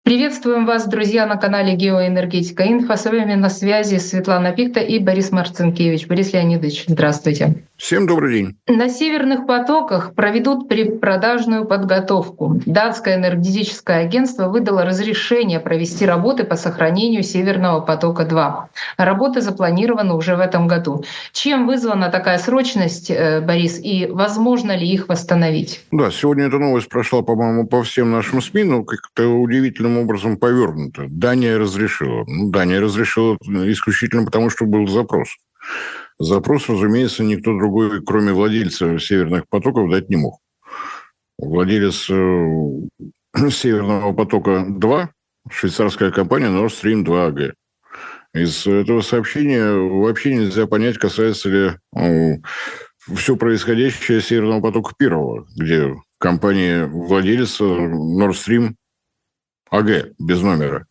Приветствуем вас, друзья, на канале Геоэнергетика Инфо. С вами на связи Светлана Пихта и Борис Марцинкевич. Борис Леонидович, здравствуйте. Всем добрый день. На северных потоках проведут предпродажную подготовку. Датское энергетическое агентство выдало разрешение провести работы по сохранению Северного потока-2. Работы запланированы уже в этом году. Чем вызвана такая срочность, Борис, и возможно ли их восстановить? Да, сегодня эта новость прошла, по-моему, по всем нашим СМИ, но как-то удивительным образом повернута. Дания разрешила. Дания разрешила исключительно потому, что был запрос. Запрос, разумеется, никто другой, кроме владельца Северных потоков, дать не мог. Владелец Северного потока-2, швейцарская компания Nord Stream 2 AG. Из этого сообщения вообще нельзя понять, касается ли все происходящее Северного потока-1, где компания владелец Nord Stream AG, без номера.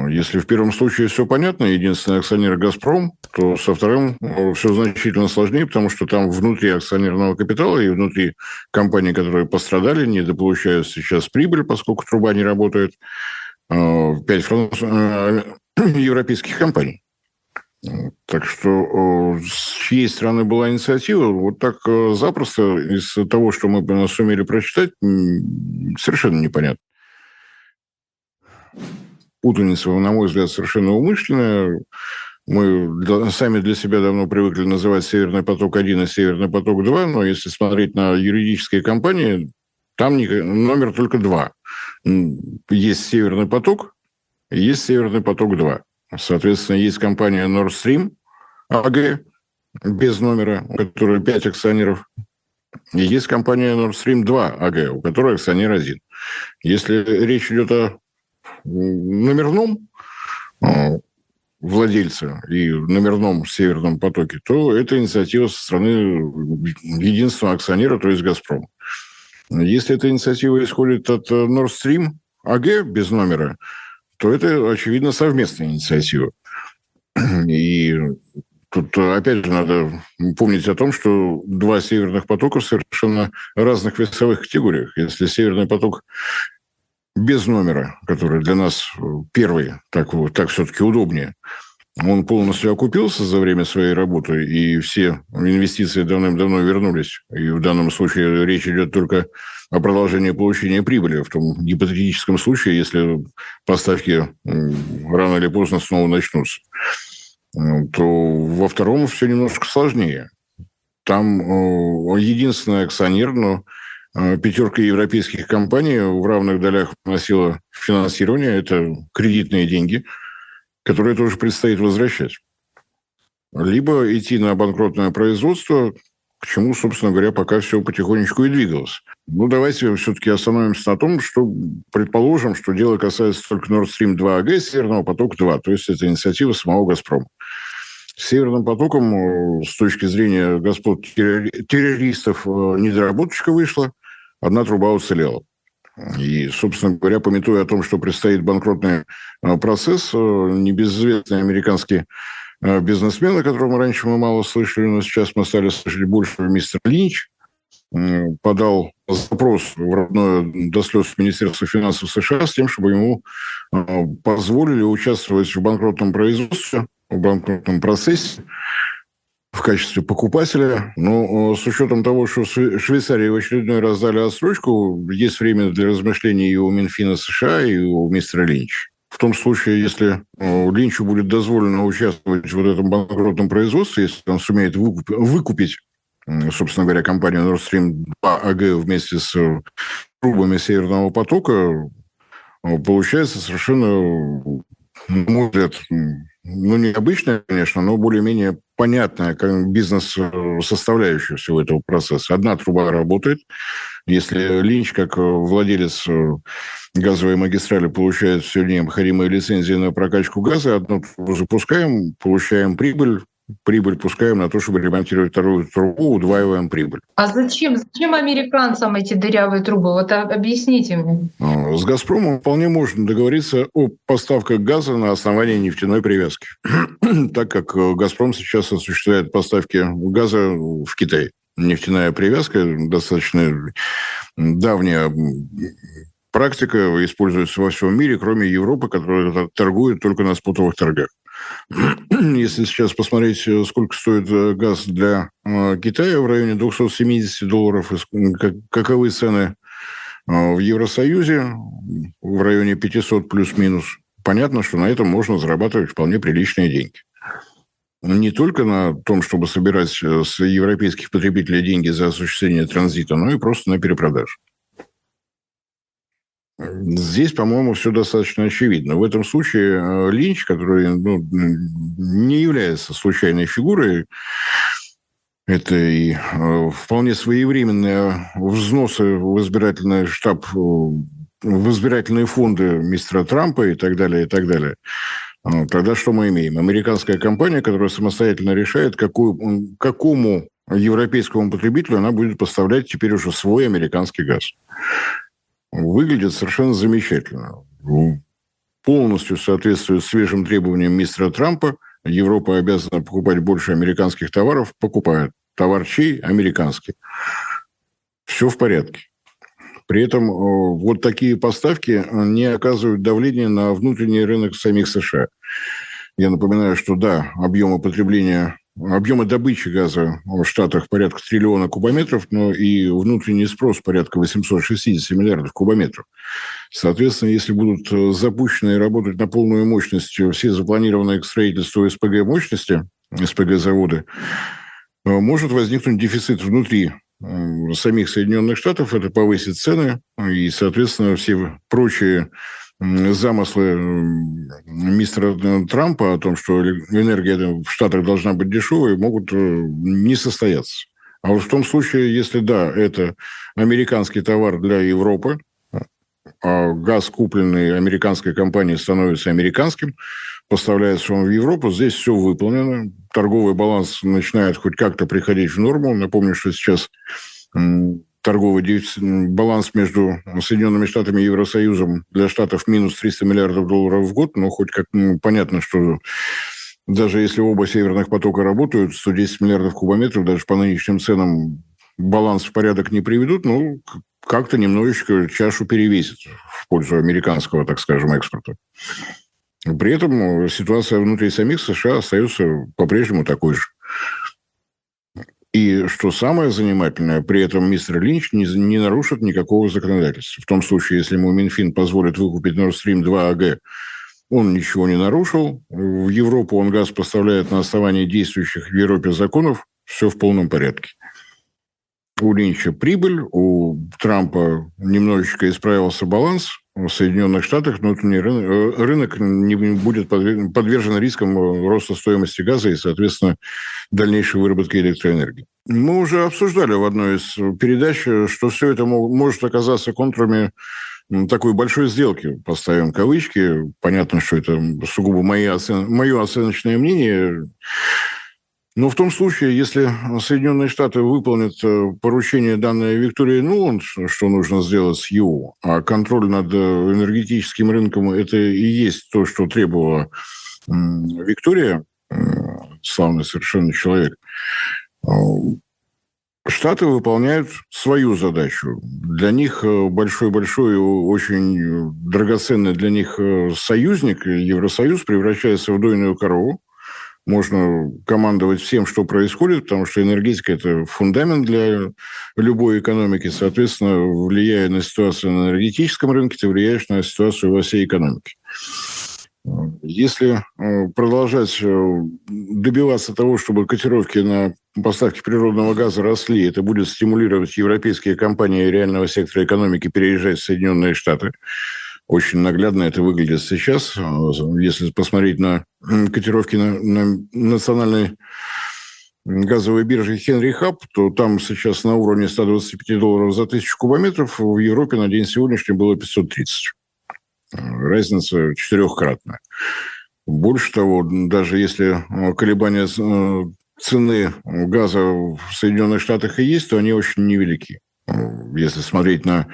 Если в первом случае все понятно, единственный акционер «Газпром», то со вторым все значительно сложнее, потому что там внутри акционерного капитала и внутри компаний, которые пострадали, недополучают сейчас прибыль, поскольку труба не работает, 5 европейских компаний. Так что с чьей стороны была инициатива, вот так запросто из того, что мы сумели прочитать, совершенно непонятно. Путаница, на мой взгляд, совершенно умышленная. Мы сами для себя давно привыкли называть «Северный поток-1» и «Северный поток-2», но если смотреть на юридические компании, там номер только 2. Есть «Северный поток» и есть «Северный поток-2». Соответственно, есть компания Nord Stream AG без номера, у которой 5 акционеров. И есть компания Nord Stream 2 AG, у которой акционер 1. Если речь идет о номерном владельце и номерном Северном потоке, то это инициатива со стороны единственного акционера, то есть «Газпром». Если эта инициатива исходит от Nord Stream AG без номера, то это, очевидно, совместная инициатива. И тут, опять же, надо помнить о том, что 2 северных потока в совершенно разных весовых категориях. Если Северный поток без номера, который для нас первый, так все-таки удобнее, он полностью окупился за время своей работы, и все инвестиции давным-давно вернулись. И в данном случае речь идет только о продолжении получения прибыли в том гипотетическом случае, если поставки рано или поздно снова начнутся. То во втором все немножко сложнее. Там единственный акционер, но 5 европейских компаний в равных долях вносила финансирование. Это кредитные деньги, которые тоже предстоит возвращать. Либо идти на банкротное производство, к чему, собственно говоря, пока все потихонечку и двигалось. Давайте все-таки остановимся на том, что предположим, что дело касается только Nord Stream 2 AG и Северного потока-2, то есть это инициатива самого «Газпрома». С Северным потоком, с точки зрения господ террористов, недоработочка вышла, одна труба уцелела. И, собственно говоря, памятуя о том, что предстоит банкротный процесс, небезызвестный американский бизнесмен, о котором раньше мы мало слышали, но сейчас мы стали слышать больше, мистер Линч, подал запрос в родное до слез Министерство финансов США с тем, чтобы ему позволили участвовать в банкротном производстве, в банкротном процессе в качестве покупателя. Но с учетом того, что в Швейцарии в очередной раз дали отсрочку, есть время для размышлений и у Минфина США, и у мистера Линча. В том случае, если Линчу будет дозволено участвовать в этом банкротном производстве, если он сумеет выкупить, собственно говоря, компанию Nord Stream 2 AG вместе с трубами Северного потока, получается совершенно, на мой взгляд, необычная, конечно, но более-менее понятная бизнес-составляющая всего этого процесса. Одна труба работает. Если Линч, как владелец газовой магистрали, получает все необходимые лицензии на прокачку газа, одну трубу запускаем, получаем прибыль пускаем на то, чтобы ремонтировать вторую трубу, удваиваем прибыль. А зачем американцам эти дырявые трубы? Вот объясните мне. С «Газпромом» вполне можно договориться о поставках газа на основании нефтяной привязки, так как «Газпром» сейчас осуществляет поставки газа в Китай. Нефтяная привязка достаточно давняя практика используется во всем мире, кроме Европы, которая торгует только на спотовых торгах. Если сейчас посмотреть, сколько стоит газ для Китая в районе $270, и каковы цены в Евросоюзе в районе 500 плюс-минус, понятно, что на этом можно зарабатывать вполне приличные деньги. Не только на том, чтобы собирать с европейских потребителей деньги за осуществление транзита, но и просто на перепродаж. Здесь, по-моему, все достаточно очевидно. В этом случае Линч, который не является случайной фигурой, это и вполне своевременные взносы в избирательный штаб, в избирательные фонды мистера Трампа и так далее, и так далее. Тогда что мы имеем? Американская компания, которая самостоятельно решает, какому европейскому потребителю она будет поставлять теперь уже свой американский газ. Выглядит совершенно замечательно. Полностью соответствует свежим требованиям мистера Трампа. Европа обязана покупать больше американских товаров. Покупает. Товар чей? Американский. Все в порядке. При этом вот такие поставки не оказывают давления на внутренний рынок самих США. Я напоминаю, что да, объемы добычи газа в Штатах порядка 1 триллиона кубометров, но и внутренний спрос порядка 860 миллиардов кубометров. Соответственно, если будут запущены и работать на полную мощность все запланированные к строительству СПГ мощности, СПГ-заводы, может возникнуть дефицит внутри самих Соединенных Штатов, это повысит цены, и, соответственно, все прочие замыслы мистера Трампа о том, что энергия в Штатах должна быть дешевой, могут не состояться. А вот в том случае, если да, это американский товар для Европы, а газ, купленный американской компанией, становится американским, поставляется он в Европу, здесь все выполнено, торговый баланс начинает хоть как-то приходить в норму. Напомню, что сейчас торговый баланс между Соединенными Штатами и Евросоюзом для Штатов минус $300 миллиардов в год, но хоть как понятно, что даже если оба северных потока работают, 110 миллиардов кубометров даже по нынешним ценам баланс в порядок не приведут, но как-то немножечко чашу перевесит в пользу американского, так скажем, экспорта. При этом ситуация внутри самих США остается по-прежнему такой же. И что самое занимательное, при этом мистер Линч не нарушит никакого законодательства. В том случае, если ему Минфин позволит выкупить Nord Stream 2 АГ, он ничего не нарушил. В Европу он газ поставляет на основании действующих в Европе законов. Все в полном порядке. У Линча прибыль, у Трампа немножечко исправился баланс. В Соединенных Штатах внутренний рынок не будет подвержен рискам роста стоимости газа и, соответственно, дальнейшей выработки электроэнергии. Мы уже обсуждали в одной из передач, что все это может оказаться контурами такой большой сделки, поставим кавычки. Понятно, что это сугубо мое оценочное мнение. Но в том случае, если Соединенные Штаты выполнят поручение, данное Викторией Нуланд, что нужно сделать с ЕУ, а контроль над энергетическим рынком – это и есть то, что требовала Виктория, славный совершенно человек, Штаты выполняют свою задачу. Для них большой-большой, очень драгоценный для них союзник, Евросоюз, превращается в дойную корову. Можно командовать всем, что происходит, потому что энергетика – это фундамент для любой экономики. Соответственно, влияя на ситуацию на энергетическом рынке, ты влияешь на ситуацию во всей экономике. Если продолжать добиваться того, чтобы котировки на поставки природного газа росли, это будет стимулировать европейские компании реального сектора экономики переезжать в Соединенные Штаты. Очень наглядно это выглядит сейчас. Если посмотреть на котировки на национальной газовой бирже Henry Hub, то там сейчас на уровне $125 за 1000 кубометров, в Европе на день сегодняшний было 530. Разница 4-кратная. Больше того, даже если колебания цены газа в Соединенных Штатах и есть, то они очень невелики. Если смотреть на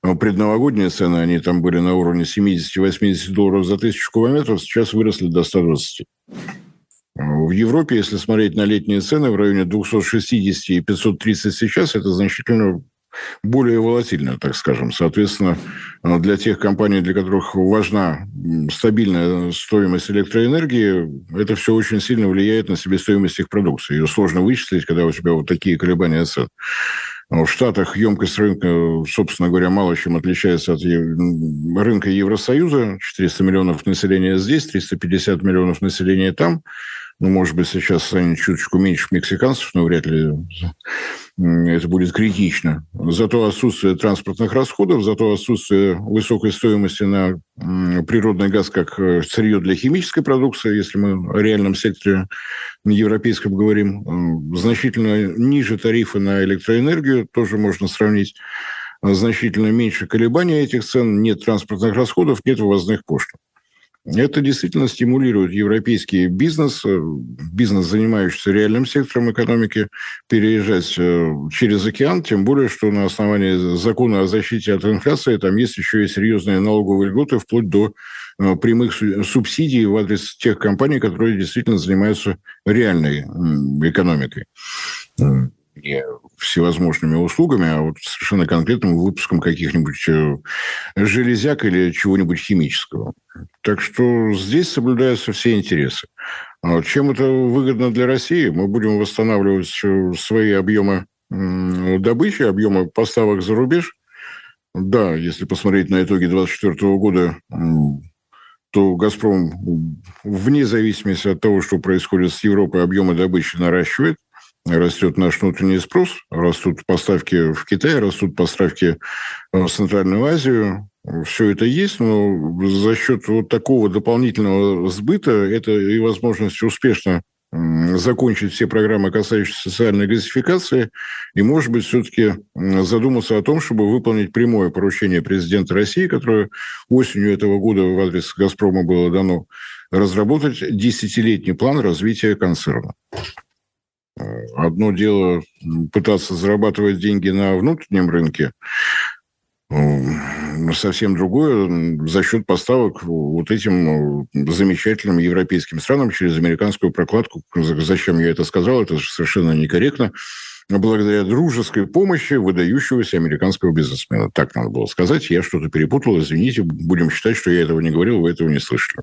предновогодние цены, они там были на уровне $70-80 за 1000 кубометров, сейчас выросли до 120. В Европе, если смотреть на летние цены, в районе 260 и 530 сейчас, это значительно более волатильна, так скажем. Соответственно, для тех компаний, для которых важна стабильная стоимость электроэнергии, это все очень сильно влияет на себестоимость их продукции. Ее сложно вычислить, когда у тебя вот такие колебания цен. В Штатах емкость рынка, собственно говоря, мало чем отличается от рынка Евросоюза. 400 миллионов населения здесь, 350 миллионов населения там. Ну, может быть, сейчас станет чуточку меньше мексиканцев, но вряд ли это будет критично. Зато отсутствие транспортных расходов, зато отсутствие высокой стоимости на природный газ как сырье для химической продукции, если мы о реальном секторе европейском говорим, значительно ниже тарифы на электроэнергию, тоже можно сравнить, значительно меньше колебаний этих цен, нет транспортных расходов, нет вывозных пошлин. Это действительно стимулирует европейский бизнес, бизнес, занимающийся реальным сектором экономики, переезжать через океан, тем более, что на основании закона о защите от инфляции там есть еще и серьезные налоговые льготы, вплоть до прямых субсидий в адрес тех компаний, которые действительно занимаются реальной экономикой. Не всевозможными услугами, а вот совершенно конкретным выпуском каких-нибудь железяк или чего-нибудь химического. Так что здесь соблюдаются все интересы. Чем это выгодно для России? Мы будем восстанавливать свои объемы добычи, объемы поставок за рубеж. Да, если посмотреть на итоги 2024 года, то «Газпром», вне зависимости от того, что происходит с Европой, объемы добычи наращивает. Растет наш внутренний спрос, растут поставки в Китай, растут поставки в Центральную Азию. Все это есть, но за счет вот такого дополнительного сбыта это и возможность успешно закончить все программы, касающиеся социальной газификации, и, может быть, все-таки задуматься о том, чтобы выполнить прямое поручение президента России, которое осенью этого года в адрес «Газпрома» было дано, разработать 10-летний план развития концерна. Одно дело пытаться зарабатывать деньги на внутреннем рынке, совсем другое за счет поставок вот этим замечательным европейским странам через американскую прокладку. Зачем я это сказал? Это совершенно некорректно. Благодаря дружеской помощи выдающегося американского бизнесмена. Так надо было сказать. Я что-то перепутал. Извините, будем считать, что я этого не говорил, вы этого не слышали.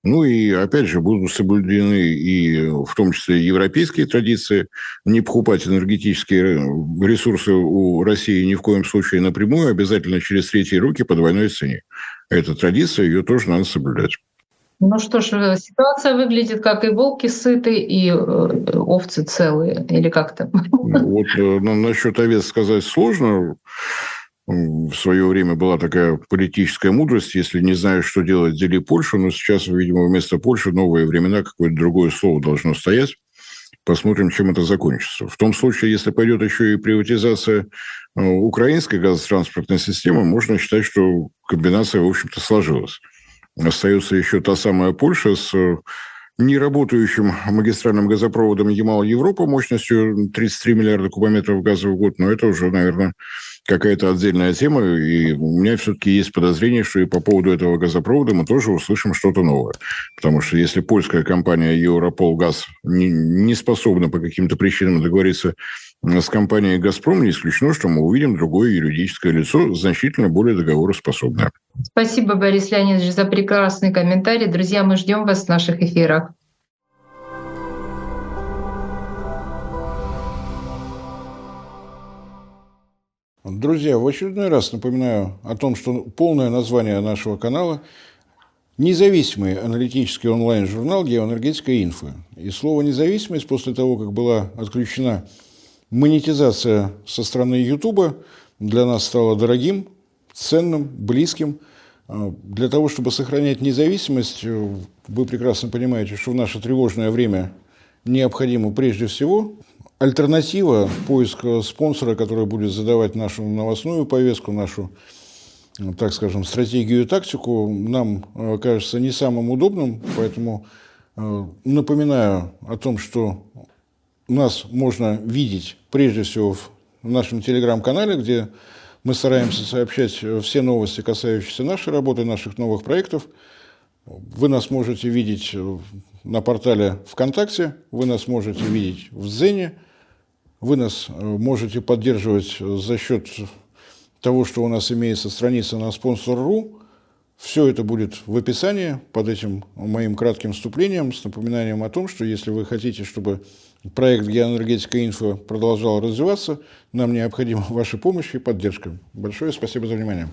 Ну и, опять же, будут соблюдены и в том числе европейские традиции. Не покупать энергетические ресурсы у России ни в коем случае напрямую, обязательно через третьи руки по двойной цене. Эта традиция, ее тоже надо соблюдать. Ну что ж, ситуация выглядит как и волки сыты, и овцы целые, или как-то? Вот насчет овец сказать сложно. В свое время была такая политическая мудрость: если не знаешь, что делать, дели Польшу. Но сейчас, видимо, вместо Польши новые времена, какое-то другое слово должно стоять. Посмотрим, чем это закончится. В том случае, если пойдет еще и приватизация украинской газотранспортной системы, можно считать, что комбинация, в общем-то, сложилась. Остается еще та самая Польша с неработающим магистральным газопроводом Ямал-Европа мощностью 33 миллиарда кубометров газа в год. Но это уже, наверное, какая-то отдельная тема, и у меня все-таки есть подозрение, что и по поводу этого газопровода мы тоже услышим что-то новое. Потому что если польская компания Европол-Газ не способна по каким-то причинам договориться с компанией «Газпром», не исключено, что мы увидим другое юридическое лицо, значительно более договороспособное. Спасибо, Борис Леонидович, за прекрасный комментарий. Друзья, мы ждем вас в наших эфирах. Друзья, в очередной раз напоминаю о том, что полное название нашего канала – независимый аналитический онлайн-журнал «Геоэнергетика Инфо». И слово «независимость» после того, как была отключена монетизация со стороны Ютуба, для нас стало дорогим, ценным, близким. Для того, чтобы сохранять независимость, вы прекрасно понимаете, что в наше тревожное время необходимо прежде всего альтернатива, поиск спонсора, который будет задавать нашу новостную повестку, нашу, так скажем, стратегию и тактику, нам кажется не самым удобным. Поэтому напоминаю о том, что нас можно видеть прежде всего в нашем телеграм-канале, где мы стараемся сообщать все новости, касающиеся нашей работы, наших новых проектов. Вы нас можете видеть на портале ВКонтакте, вы нас можете видеть в Дзене, Вы нас можете поддерживать за счет того, что у нас имеется страница на Sponsor.ru. Все это будет в описании под этим моим кратким вступлением с напоминанием о том, что если вы хотите, чтобы проект «Геоэнергетика Инфо» продолжал развиваться, нам необходима ваша помощь и поддержка. Большое спасибо за внимание.